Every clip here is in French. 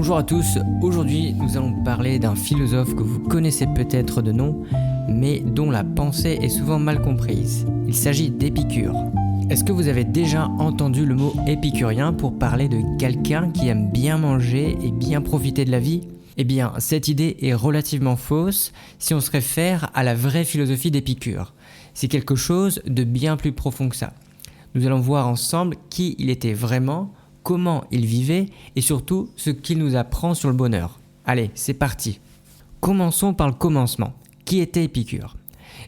Bonjour à tous, aujourd'hui nous allons parler d'un philosophe que vous connaissez peut-être de nom, mais dont la pensée est souvent mal comprise. Il s'agit d'Épicure. Est-ce que vous avez déjà entendu le mot épicurien pour parler de quelqu'un qui aime bien manger et bien profiter de la vie ? Eh bien, cette idée est relativement fausse si on se réfère à la vraie philosophie d'Épicure. C'est quelque chose de bien plus profond que ça. Nous allons voir ensemble qui il était vraiment, comment il vivait et surtout ce qu'il nous apprend sur le bonheur. Allez, c'est parti. Commençons par le commencement. Qui était Épicure ?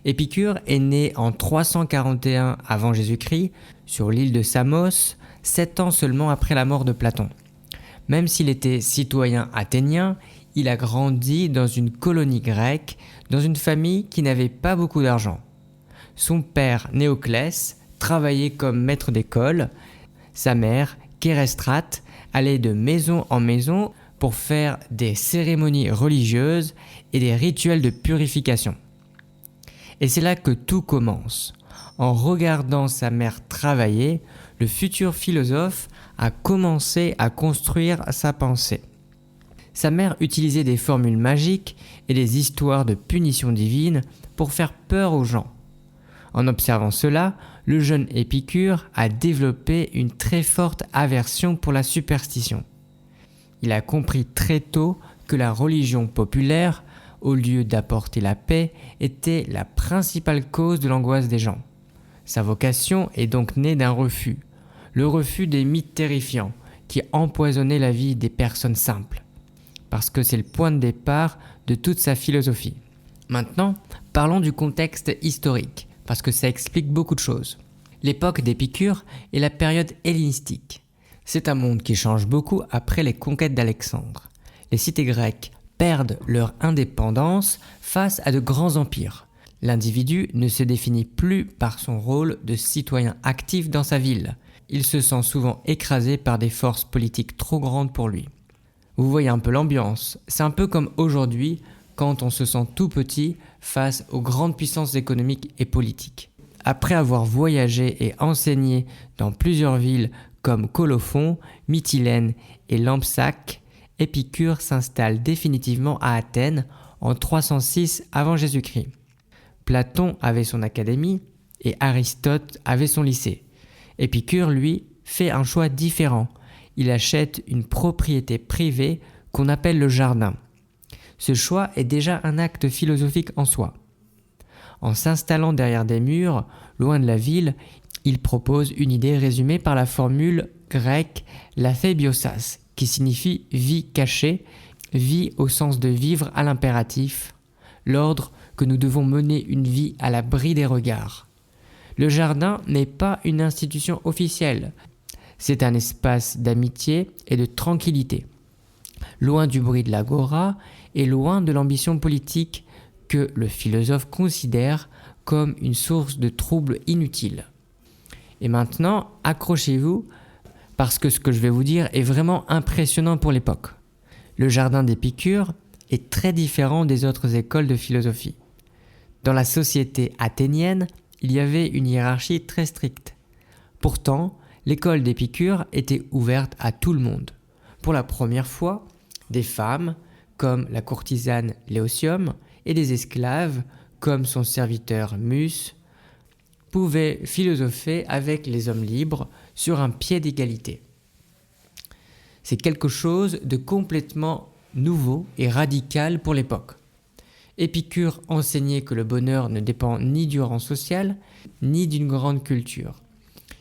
Épicure est né en 341 avant Jésus-Christ sur l'île de Samos, 7 ans seulement après la mort de Platon. Même s'il était citoyen athénien, il a grandi dans une colonie grecque, dans une famille qui n'avait pas beaucoup d'argent. Son père, Néoclès, travaillait comme maître d'école. Sa mère, Kéréstrate, allait de maison en maison pour faire des cérémonies religieuses et des rituels de purification. Et c'est là que tout commence. En regardant sa mère travailler, le futur philosophe a commencé à construire sa pensée. Sa mère utilisait des formules magiques et des histoires de punition divine pour faire peur aux gens. En observant cela, le jeune Épicure a développé une très forte aversion pour la superstition. Il a compris très tôt que la religion populaire, au lieu d'apporter la paix, était la principale cause de l'angoisse des gens. Sa vocation est donc née d'un refus, le refus des mythes terrifiants qui empoisonnaient la vie des personnes simples, parce que c'est le point de départ de toute sa philosophie. Maintenant, parlons du contexte historique, parce que ça explique beaucoup de choses. L'époque d'Épicure est la période hellénistique. C'est un monde qui change beaucoup après les conquêtes d'Alexandre. Les cités grecques perdent leur indépendance face à de grands empires. L'individu ne se définit plus par son rôle de citoyen actif dans sa ville. Il se sent souvent écrasé par des forces politiques trop grandes pour lui. Vous voyez un peu l'ambiance. C'est un peu comme aujourd'hui quand on se sent tout petit face aux grandes puissances économiques et politiques. Après avoir voyagé et enseigné dans plusieurs villes comme Colophon, Mytilène et Lampsaque, Épicure s'installe définitivement à Athènes en 306 avant Jésus-Christ. Platon avait son académie et Aristote avait son lycée. Épicure, lui, fait un choix différent. Il achète une propriété privée qu'on appelle le jardin. Ce choix est déjà un acte philosophique en soi. En s'installant derrière des murs, loin de la ville, il propose une idée résumée par la formule grecque laphébiosas, qui signifie vie cachée, vie au sens de vivre à l'impératif, l'ordre que nous devons mener une vie à l'abri des regards. Le jardin n'est pas une institution officielle, c'est un espace d'amitié et de tranquillité, loin du bruit de l'agora et loin de l'ambition politique que le philosophe considère comme une source de troubles inutiles. Et maintenant, accrochez-vous, parce que ce que je vais vous dire est vraiment impressionnant pour l'époque. Le jardin d'Épicure est très différent des autres écoles de philosophie. Dans la société athénienne, il y avait une hiérarchie très stricte. Pourtant, l'école d'Épicure était ouverte à tout le monde. Pour la première fois, des femmes, comme la courtisane Léotium, et des esclaves, comme son serviteur Mus, pouvaient philosopher avec les hommes libres sur un pied d'égalité. C'est quelque chose de complètement nouveau et radical pour l'époque. Épicure enseignait que le bonheur ne dépend ni du rang social, ni d'une grande culture.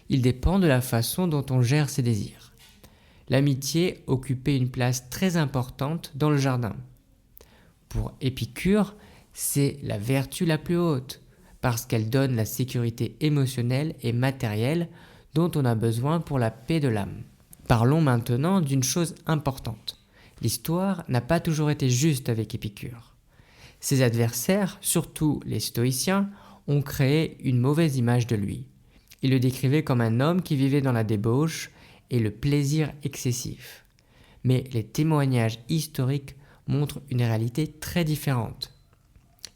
Il dépend de la façon dont on gère ses désirs. L'amitié occupait une place très importante dans le jardin. Pour Épicure, c'est la vertu la plus haute, parce qu'elle donne la sécurité émotionnelle et matérielle dont on a besoin pour la paix de l'âme. Parlons maintenant d'une chose importante. L'histoire n'a pas toujours été juste avec Épicure. Ses adversaires, surtout les stoïciens, ont créé une mauvaise image de lui. Ils le décrivaient comme un homme qui vivait dans la débauche et le plaisir excessif. Mais les témoignages historiques montrent une réalité très différente.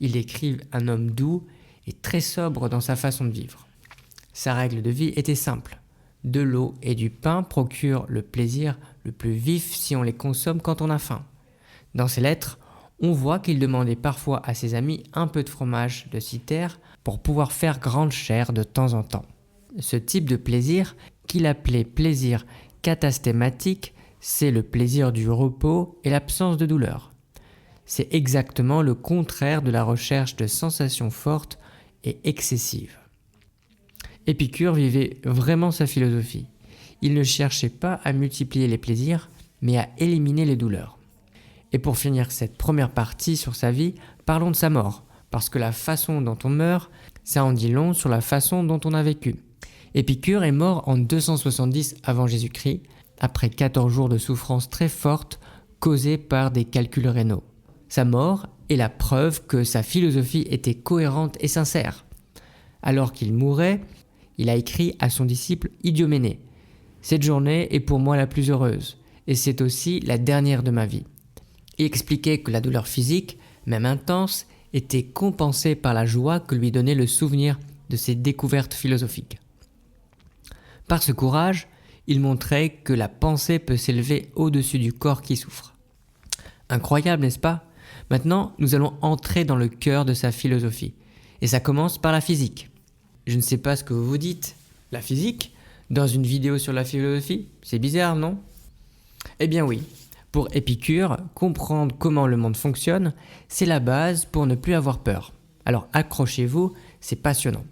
Ils décrivent un homme doux et très sobre dans sa façon de vivre. Sa règle de vie était simple, de l'eau et du pain procurent le plaisir le plus vif si on les consomme quand on a faim. Dans ses lettres, on voit qu'il demandait parfois à ses amis un peu de fromage de Cythère pour pouvoir faire grande chère de temps en temps. Ce type de plaisir, qu'il appelait plaisir katastématique, c'est le plaisir du repos et l'absence de douleur. C'est exactement le contraire de la recherche de sensations fortes et excessives. Épicure vivait vraiment sa philosophie. Il ne cherchait pas à multiplier les plaisirs, mais à éliminer les douleurs. Et pour finir cette première partie sur sa vie, parlons de sa mort, parce que la façon dont on meurt, ça en dit long sur la façon dont on a vécu. Épicure est mort en 270 avant Jésus-Christ, après 14 jours de souffrance très forte causée par des calculs rénaux. Sa mort est la preuve que sa philosophie était cohérente et sincère. Alors qu'il mourait, il a écrit à son disciple Idioménée : « Cette journée est pour moi la plus heureuse, et c'est aussi la dernière de ma vie. » Il expliquait que la douleur physique, même intense, était compensée par la joie que lui donnait le souvenir de ses découvertes philosophiques. Par ce courage, il montrait que la pensée peut s'élever au-dessus du corps qui souffre. Incroyable, n'est-ce pas ? Maintenant, nous allons entrer dans le cœur de sa philosophie. Et ça commence par la physique. Je ne sais pas ce que vous vous dites. La physique ? Dans une vidéo sur la philosophie ? C'est bizarre, non ? Eh bien oui. Pour Épicure, comprendre comment le monde fonctionne, c'est la base pour ne plus avoir peur. Alors accrochez-vous, c'est passionnant.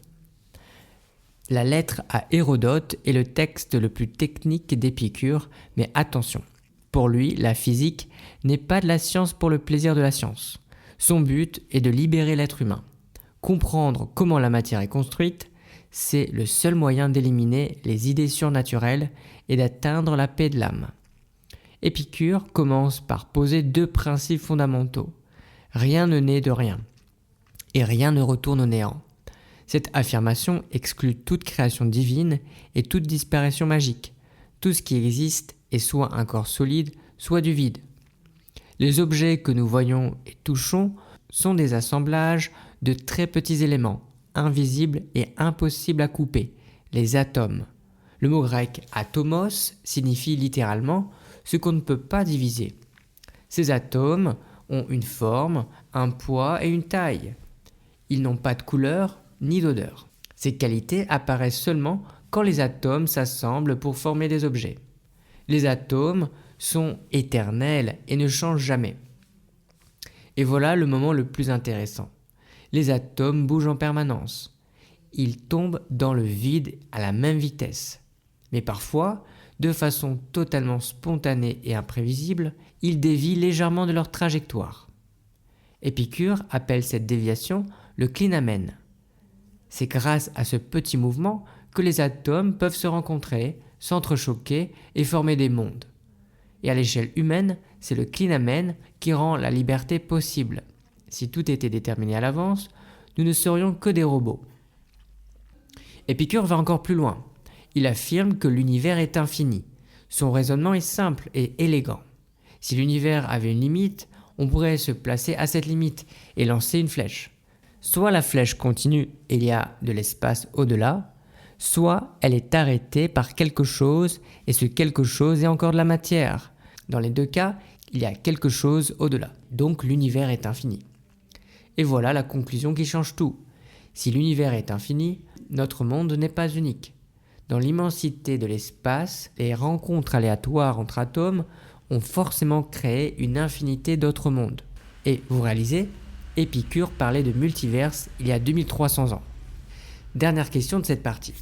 La lettre à Hérodote est le texte le plus technique d'Épicure, mais attention, pour lui, la physique n'est pas de la science pour le plaisir de la science. Son but est de libérer l'être humain. Comprendre comment la matière est construite, c'est le seul moyen d'éliminer les idées surnaturelles et d'atteindre la paix de l'âme. Épicure commence par poser 2 principes fondamentaux. Rien ne naît de rien, et rien ne retourne au néant. Cette affirmation exclut toute création divine et toute disparition magique. Tout ce qui existe est soit un corps solide, soit du vide. Les objets que nous voyons et touchons sont des assemblages de très petits éléments, invisibles et impossibles à couper, les atomes. Le mot grec « atomos » signifie littéralement « ce qu'on ne peut pas diviser ». Ces atomes ont une forme, un poids et une taille. Ils n'ont pas de couleur ni d'odeur. Ces qualités apparaissent seulement quand les atomes s'assemblent pour former des objets. Les atomes sont éternels et ne changent jamais. Et voilà le moment le plus intéressant. Les atomes bougent en permanence. Ils tombent dans le vide à la même vitesse. Mais parfois, de façon totalement spontanée et imprévisible, ils dévient légèrement de leur trajectoire. Épicure appelle cette déviation le clinamen. C'est grâce à ce petit mouvement que les atomes peuvent se rencontrer, s'entrechoquer et former des mondes. Et à l'échelle humaine, c'est le clinamen qui rend la liberté possible. Si tout était déterminé à l'avance, nous ne serions que des robots. Épicure va encore plus loin. Il affirme que l'univers est infini. Son raisonnement est simple et élégant. Si l'univers avait une limite, on pourrait se placer à cette limite et lancer une flèche. Soit la flèche continue et il y a de l'espace au-delà, soit elle est arrêtée par quelque chose et ce quelque chose est encore de la matière. Dans les 2 cas, il y a quelque chose au-delà, donc l'univers est infini. Et voilà la conclusion qui change tout. Si l'univers est infini, notre monde n'est pas unique. Dans l'immensité de l'espace, les rencontres aléatoires entre atomes ont forcément créé une infinité d'autres mondes. Et vous réalisez, Épicure parlait de multiverse il y a 2300 ans. Dernière question de cette partie.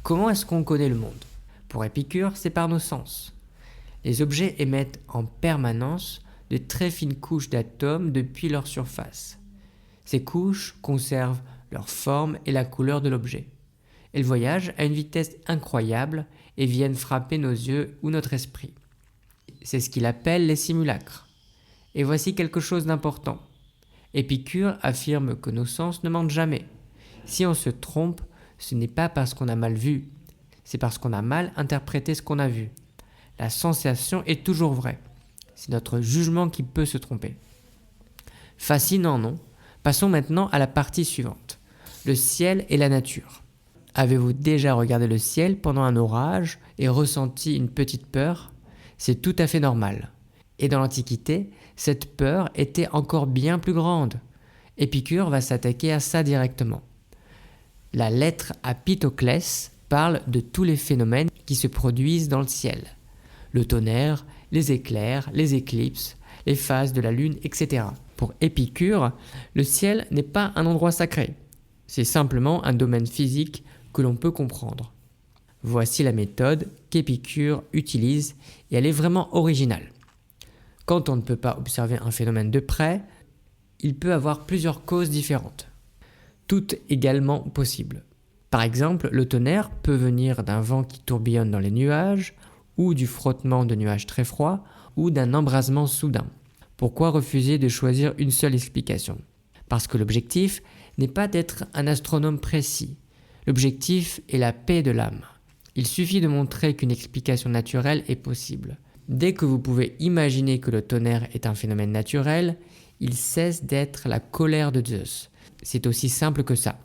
Comment est-ce qu'on connaît le monde ? Pour Épicure, c'est par nos sens. Les objets émettent en permanence de très fines couches d'atomes depuis leur surface. Ces couches conservent leur forme et la couleur de l'objet. Elles voyagent à une vitesse incroyable et viennent frapper nos yeux ou notre esprit. C'est ce qu'il appelle les simulacres. Et voici quelque chose d'important. Épicure affirme que nos sens ne mentent jamais. Si on se trompe, ce n'est pas parce qu'on a mal vu, c'est parce qu'on a mal interprété ce qu'on a vu. La sensation est toujours vraie. C'est notre jugement qui peut se tromper. Fascinant, non ? Passons maintenant à la partie suivante. Le ciel et la nature. Avez-vous déjà regardé le ciel pendant un orage et ressenti une petite peur? C'est tout à fait normal. Et dans l'Antiquité, cette peur était encore bien plus grande. Épicure va s'attaquer à ça directement. La lettre à Pythoclès parle de tous les phénomènes qui se produisent dans le ciel. Le tonnerre, les éclairs, les éclipses, les phases de la lune, etc. Pour Épicure, le ciel n'est pas un endroit sacré. C'est simplement un domaine physique que l'on peut comprendre. Voici la méthode qu'Épicure utilise et elle est vraiment originale. Quand on ne peut pas observer un phénomène de près, il peut avoir plusieurs causes différentes, toutes également possibles. Par exemple, le tonnerre peut venir d'un vent qui tourbillonne dans les nuages, ou du frottement de nuages très froids, ou d'un embrasement soudain. Pourquoi refuser de choisir une seule explication? Parce que l'objectif n'est pas d'être un astronome précis. L'objectif est la paix de l'âme. Il suffit de montrer qu'une explication naturelle est possible. Dès que vous pouvez imaginer que le tonnerre est un phénomène naturel, il cesse d'être la colère de Zeus. C'est aussi simple que ça.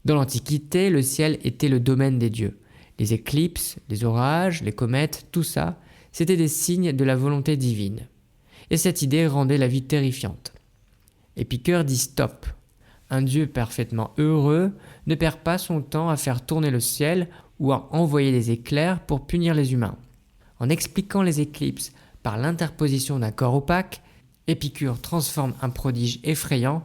Dans l'Antiquité, le ciel était le domaine des dieux. Les éclipses, les orages, les comètes, tout ça, c'était des signes de la volonté divine. Et cette idée rendait la vie terrifiante. Épicure dit stop. Un dieu parfaitement heureux ne perd pas son temps à faire tourner le ciel ou à envoyer des éclairs pour punir les humains. En expliquant les éclipses par l'interposition d'un corps opaque, Épicure transforme un prodige effrayant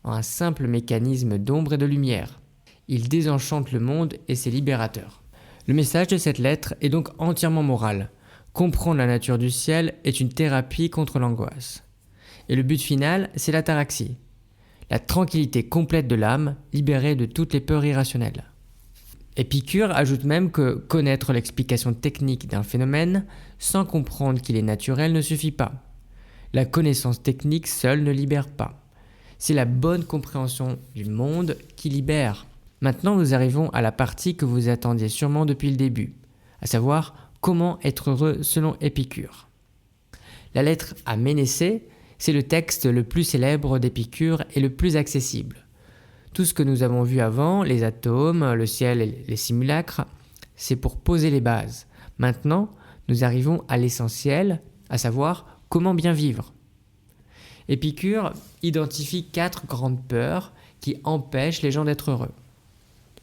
en un simple mécanisme d'ombre et de lumière. Il désenchante le monde et c'est libérateur. Le message de cette lettre est donc entièrement moral. Comprendre la nature du ciel est une thérapie contre l'angoisse. Et le but final, c'est l'ataraxie. La tranquillité complète de l'âme, libérée de toutes les peurs irrationnelles. Épicure ajoute même que connaître l'explication technique d'un phénomène sans comprendre qu'il est naturel ne suffit pas. La connaissance technique seule ne libère pas. C'est la bonne compréhension du monde qui libère. Maintenant, nous arrivons à la partie que vous attendiez sûrement depuis le début, à savoir comment être heureux selon Épicure. La lettre à Ménécée, c'est le texte le plus célèbre d'Épicure et le plus accessible. Tout ce que nous avons vu avant, les atomes, le ciel et les simulacres, c'est pour poser les bases. Maintenant, nous arrivons à l'essentiel, à savoir comment bien vivre. Épicure identifie 4 grandes peurs qui empêchent les gens d'être heureux.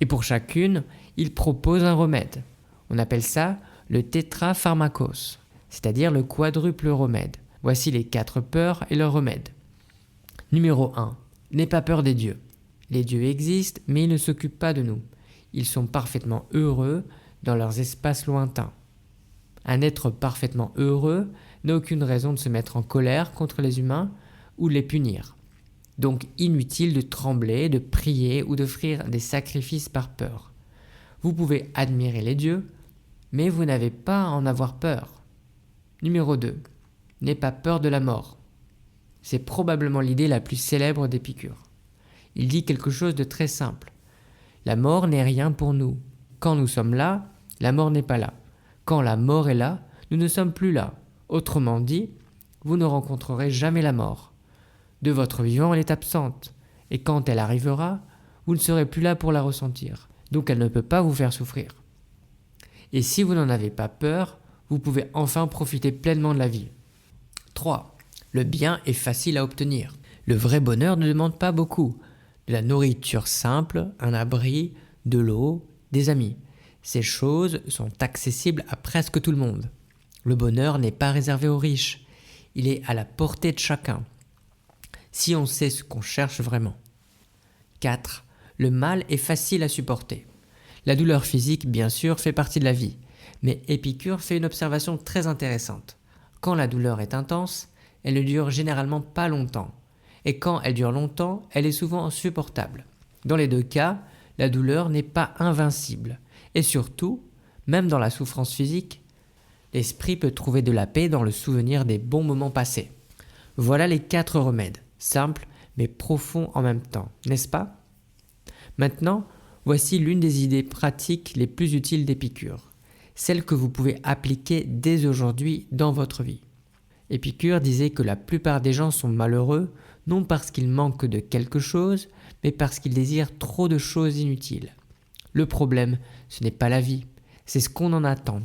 Et pour chacune, il propose un remède. On appelle ça le tétrapharmakos, c'est-à-dire le quadruple remède. Voici les 4 peurs et leurs remèdes. Numéro 1. N'aie pas peur des dieux. Les dieux existent, mais ils ne s'occupent pas de nous. Ils sont parfaitement heureux dans leurs espaces lointains. Un être parfaitement heureux n'a aucune raison de se mettre en colère contre les humains ou de les punir. Donc inutile de trembler, de prier ou d'offrir des sacrifices par peur. Vous pouvez admirer les dieux, mais vous n'avez pas à en avoir peur. Numéro 2. N'aie pas peur de la mort. C'est probablement l'idée la plus célèbre d'Épicure. Il dit quelque chose de très simple. La mort n'est rien pour nous. Quand nous sommes là, la mort n'est pas là. Quand la mort est là, nous ne sommes plus là. Autrement dit, vous ne rencontrerez jamais la mort. De votre vivant, elle est absente. Et quand elle arrivera, vous ne serez plus là pour la ressentir. Donc elle ne peut pas vous faire souffrir. Et si vous n'en avez pas peur, vous pouvez enfin profiter pleinement de la vie. 3. Le bien est facile à obtenir. Le vrai bonheur ne demande pas beaucoup. De la nourriture simple, un abri, de l'eau, des amis. Ces choses sont accessibles à presque tout le monde. Le bonheur n'est pas réservé aux riches. Il est à la portée de chacun. Si on sait ce qu'on cherche vraiment. 4. Le mal est facile à supporter. La douleur physique, bien sûr, fait partie de la vie. Mais Épicure fait une observation très intéressante. Quand la douleur est intense, elle ne dure généralement pas longtemps. Et quand elle dure longtemps, elle est souvent insupportable. Dans les deux cas, la douleur n'est pas invincible. Et surtout, même dans la souffrance physique, l'esprit peut trouver de la paix dans le souvenir des bons moments passés. Voilà les 4 remèdes, simples mais profonds en même temps, n'est-ce pas? Maintenant, voici l'une des idées pratiques les plus utiles d'Épicure, celle que vous pouvez appliquer dès aujourd'hui dans votre vie. Épicure disait que la plupart des gens sont malheureux, non parce qu'ils manquent de quelque chose, mais parce qu'ils désirent trop de choses inutiles. Le problème, ce n'est pas la vie, c'est ce qu'on en attend.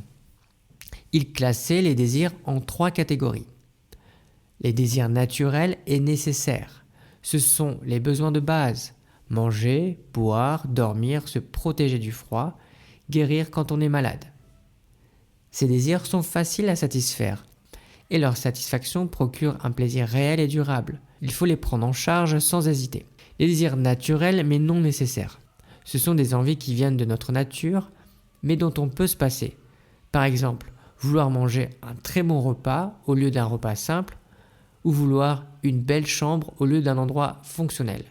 Il classait les désirs en 3 catégories. Les désirs naturels et nécessaires. Ce sont les besoins de base. Manger, boire, dormir, se protéger du froid, guérir quand on est malade. Ces désirs sont faciles à satisfaire et leur satisfaction procure un plaisir réel et durable. Il faut les prendre en charge sans hésiter. Les désirs naturels mais non nécessaires. Ce sont des envies qui viennent de notre nature mais dont on peut se passer. Par exemple, vouloir manger un très bon repas au lieu d'un repas simple ou vouloir une belle chambre au lieu d'un endroit fonctionnel.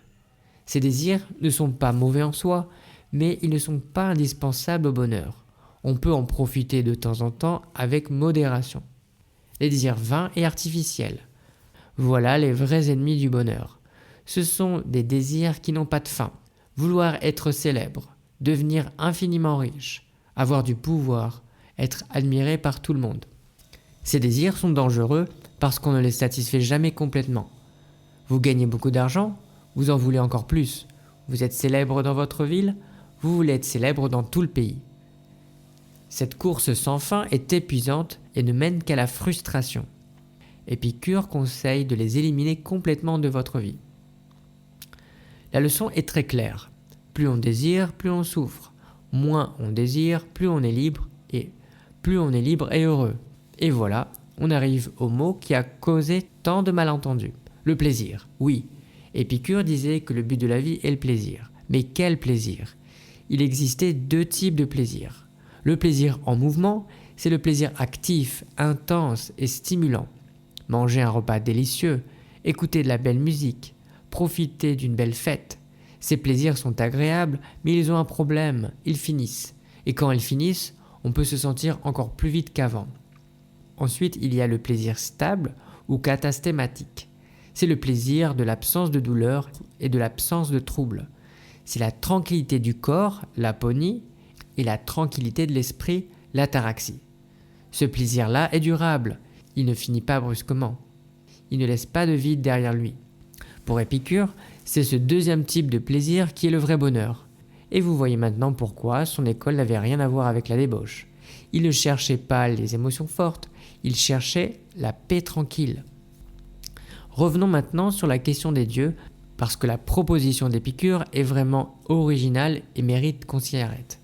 Ces désirs ne sont pas mauvais en soi, mais ils ne sont pas indispensables au bonheur. On peut en profiter de temps en temps avec modération. Les désirs vains et artificiels. Voilà les vrais ennemis du bonheur. Ce sont des désirs qui n'ont pas de fin. Vouloir être célèbre, devenir infiniment riche, avoir du pouvoir, être admiré par tout le monde. Ces désirs sont dangereux parce qu'on ne les satisfait jamais complètement. Vous gagnez beaucoup d'argent, vous en voulez encore plus. Vous êtes célèbre dans votre ville, vous voulez être célèbre dans tout le pays. Cette course sans fin est épuisante et ne mène qu'à la frustration. Épicure conseille de les éliminer complètement de votre vie. La leçon est très claire. Plus on désire, plus on souffre. Moins on désire, plus on est libre et heureux. Et voilà, on arrive au mot qui a causé tant de malentendus. Le plaisir, oui. Épicure disait que le but de la vie est le plaisir. Mais quel plaisir! Il existait 2 types de plaisir. Le plaisir en mouvement, c'est le plaisir actif, intense et stimulant. Manger un repas délicieux, écouter de la belle musique, profiter d'une belle fête. Ces plaisirs sont agréables, mais ils ont un problème, ils finissent. Et quand ils finissent, on peut se sentir encore plus vite qu'avant. Ensuite, il y a le plaisir stable ou catastématique. C'est le plaisir de l'absence de douleur et de l'absence de trouble. C'est la tranquillité du corps, l'aponie, et la tranquillité de l'esprit, l'ataraxie. Ce plaisir-là est durable, il ne finit pas brusquement. Il ne laisse pas de vide derrière lui. Pour Épicure, c'est ce 2e type de plaisir qui est le vrai bonheur. Et vous voyez maintenant pourquoi son école n'avait rien à voir avec la débauche. Il ne cherchait pas les émotions fortes, il cherchait la paix tranquille. Revenons maintenant sur la question des dieux, parce que la proposition d'Épicure est vraiment originale et mérite qu'on s'y arrête.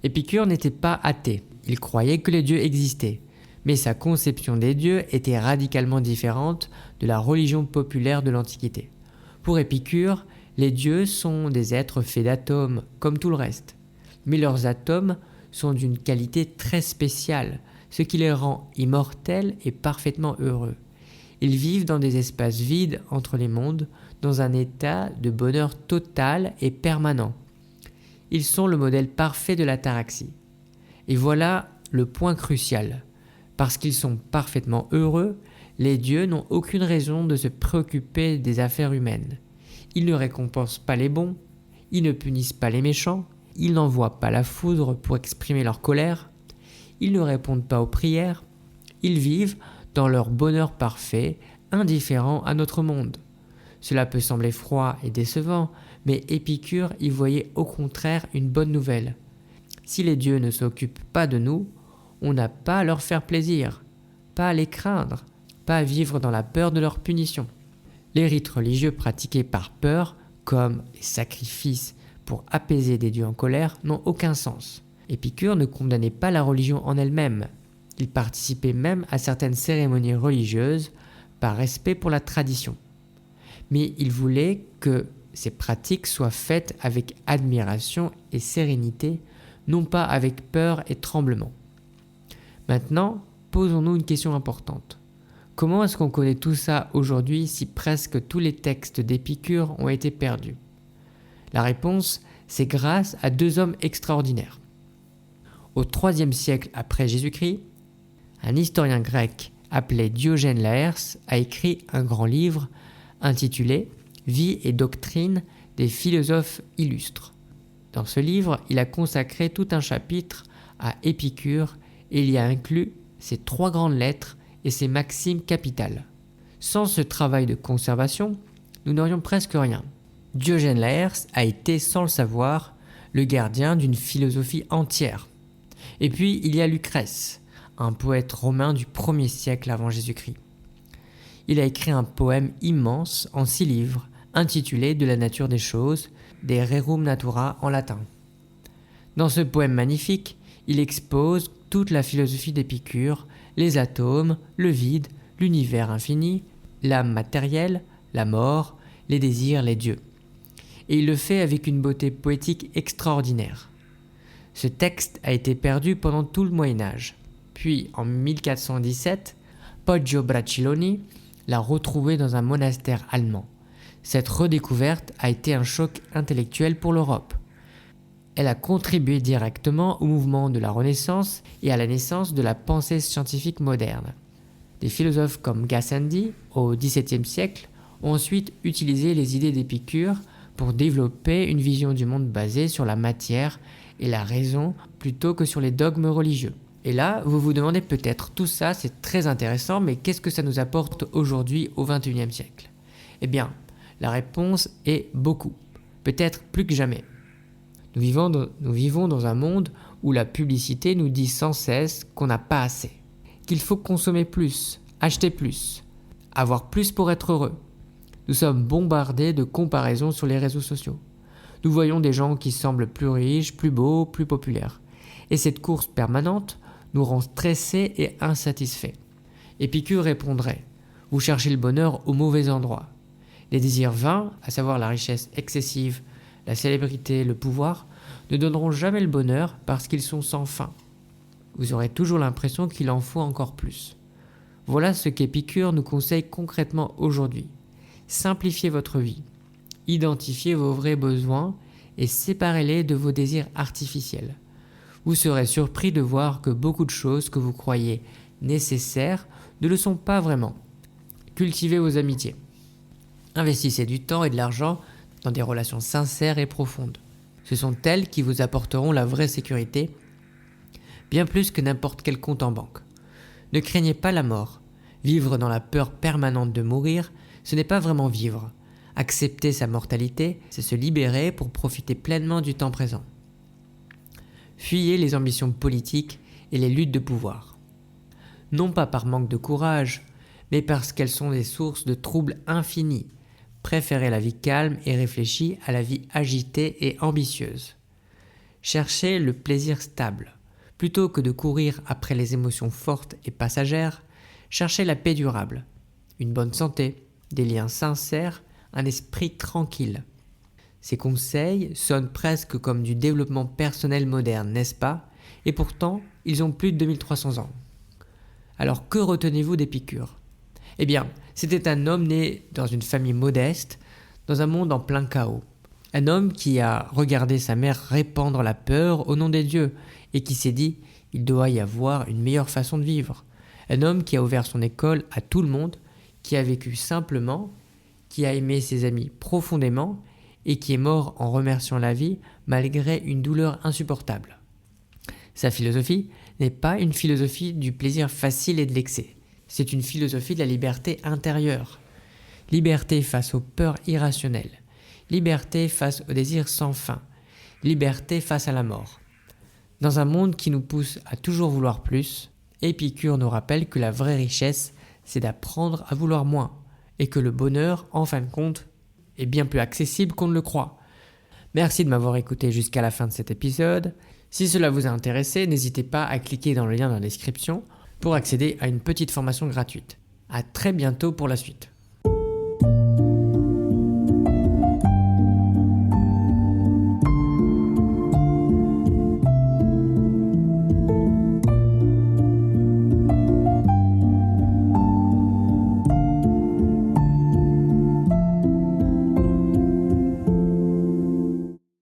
Épicure n'était pas athée, il croyait que les dieux existaient, mais sa conception des dieux était radicalement différente de la religion populaire de l'Antiquité. Pour Épicure, les dieux sont des êtres faits d'atomes, comme tout le reste. Mais leurs atomes sont d'une qualité très spéciale, ce qui les rend immortels et parfaitement heureux. Ils vivent dans des espaces vides entre les mondes, dans un état de bonheur total et permanent. Ils sont le modèle parfait de l'ataraxie. Et voilà le point crucial. Parce qu'ils sont parfaitement heureux, les dieux n'ont aucune raison de se préoccuper des affaires humaines. Ils ne récompensent pas les bons, ils ne punissent pas les méchants, ils n'envoient pas la foudre pour exprimer leur colère, ils ne répondent pas aux prières, ils vivent dans leur bonheur parfait, indifférent à notre monde. Cela peut sembler froid et décevant, mais Épicure y voyait au contraire une bonne nouvelle. Si les dieux ne s'occupent pas de nous, on n'a pas à leur faire plaisir, pas à les craindre, pas à vivre dans la peur de leur punition. Les rites religieux pratiqués par peur, comme les sacrifices pour apaiser des dieux en colère, n'ont aucun sens. Épicure ne condamnait pas la religion en elle-même. Il participait même à certaines cérémonies religieuses par respect pour la tradition. Mais il voulait que ces pratiques soient faites avec admiration et sérénité, non pas avec peur et tremblement. Maintenant, posons-nous une question importante. Comment est-ce qu'on connaît tout ça aujourd'hui si presque tous les textes d'Épicure ont été perdus? La réponse, c'est grâce à 2 hommes extraordinaires. Au IIIe siècle après Jésus-Christ, un historien grec appelé Diogène Laërce a écrit un grand livre intitulé « Vie et doctrine des philosophes illustres ». Dans ce livre, il a consacré tout un chapitre à Épicure et il y a inclus ses 3 grandes lettres et ses maximes capitales. Sans ce travail de conservation, nous n'aurions presque rien. Diogène Laërce a été, sans le savoir, le gardien d'une philosophie entière. Et puis il y a Lucrèce, un poète romain du 1er siècle avant Jésus-Christ. Il a écrit un poème immense en 6 livres, intitulé De la nature des choses, De Rerum Natura en latin. Dans ce poème magnifique, il expose toute la philosophie d'Épicure, les atomes, le vide, l'univers infini, l'âme matérielle, la mort, les désirs, les dieux. Et il le fait avec une beauté poétique extraordinaire. Ce texte a été perdu pendant tout le Moyen-Âge. Puis, en 1417, Poggio Bracciolini l'a retrouvé dans un monastère allemand. Cette redécouverte a été un choc intellectuel pour l'Europe. Elle a contribué directement au mouvement de la Renaissance et à la naissance de la pensée scientifique moderne. Des philosophes comme Gassendi, au XVIIe siècle, ont ensuite utilisé les idées d'Épicure pour développer une vision du monde basée sur la matière et la raison plutôt que sur les dogmes religieux. Et là, vous vous demandez peut-être, tout ça c'est très intéressant, mais qu'est-ce que ça nous apporte aujourd'hui au XXIe siècle ? Eh bien, la réponse est beaucoup, peut-être plus que jamais. Nous vivons dans un monde où la publicité nous dit sans cesse qu'on n'a pas assez, qu'il faut consommer plus, acheter plus, avoir plus pour être heureux. Nous sommes bombardés de comparaisons sur les réseaux sociaux. Nous voyons des gens qui semblent plus riches, plus beaux, plus populaires. Et cette course permanente nous rend stressés et insatisfaits. Épicure répondrait « Vous cherchez le bonheur au mauvais endroit. Les désirs vains, à savoir la richesse excessive, la célébrité, le pouvoir, ne donneront jamais le bonheur parce qu'ils sont sans fin. Vous aurez toujours l'impression qu'il en faut encore plus. » Voilà ce qu'Épicure nous conseille concrètement aujourd'hui. Simplifiez votre vie, identifiez vos vrais besoins et séparez-les de vos désirs artificiels. Vous serez surpris de voir que beaucoup de choses que vous croyez nécessaires ne le sont pas vraiment. Cultivez vos amitiés. Investissez du temps et de l'argent dans des relations sincères et profondes. Ce sont elles qui vous apporteront la vraie sécurité, bien plus que n'importe quel compte en banque. Ne craignez pas la mort. Vivre dans la peur permanente de mourir, ce n'est pas vraiment vivre. Accepter sa mortalité, c'est se libérer pour profiter pleinement du temps présent. Fuyez les ambitions politiques et les luttes de pouvoir. Non pas par manque de courage, mais parce qu'elles sont des sources de troubles infinis. Préférez la vie calme et réfléchie à la vie agitée et ambitieuse. Cherchez le plaisir stable. Plutôt que de courir après les émotions fortes et passagères, cherchez la paix durable, une bonne santé, des liens sincères, un esprit tranquille. Ces conseils sonnent presque comme du développement personnel moderne, n'est-ce pas ? Et pourtant, ils ont plus de 2300 ans. Alors que retenez-vous d'Épicure ? Eh bien, c'était un homme né dans une famille modeste, dans un monde en plein chaos. Un homme qui a regardé sa mère répandre la peur au nom des dieux et qui s'est dit « il doit y avoir une meilleure façon de vivre ». Un homme qui a ouvert son école à tout le monde, qui a vécu simplement, qui a aimé ses amis profondément et qui est mort en remerciant la vie malgré une douleur insupportable. Sa philosophie n'est pas une philosophie du plaisir facile et de l'excès. C'est une philosophie de la liberté intérieure. Liberté face aux peurs irrationnelles. Liberté face aux désirs sans fin. Liberté face à la mort. Dans un monde qui nous pousse à toujours vouloir plus, Épicure nous rappelle que la vraie richesse, c'est d'apprendre à vouloir moins, et que le bonheur, en fin de compte, est bien plus accessible qu'on ne le croit. Merci de m'avoir écouté jusqu'à la fin de cet épisode. Si cela vous a intéressé, n'hésitez pas à cliquer dans le lien dans la description pour accéder à une petite formation gratuite. À très bientôt pour la suite.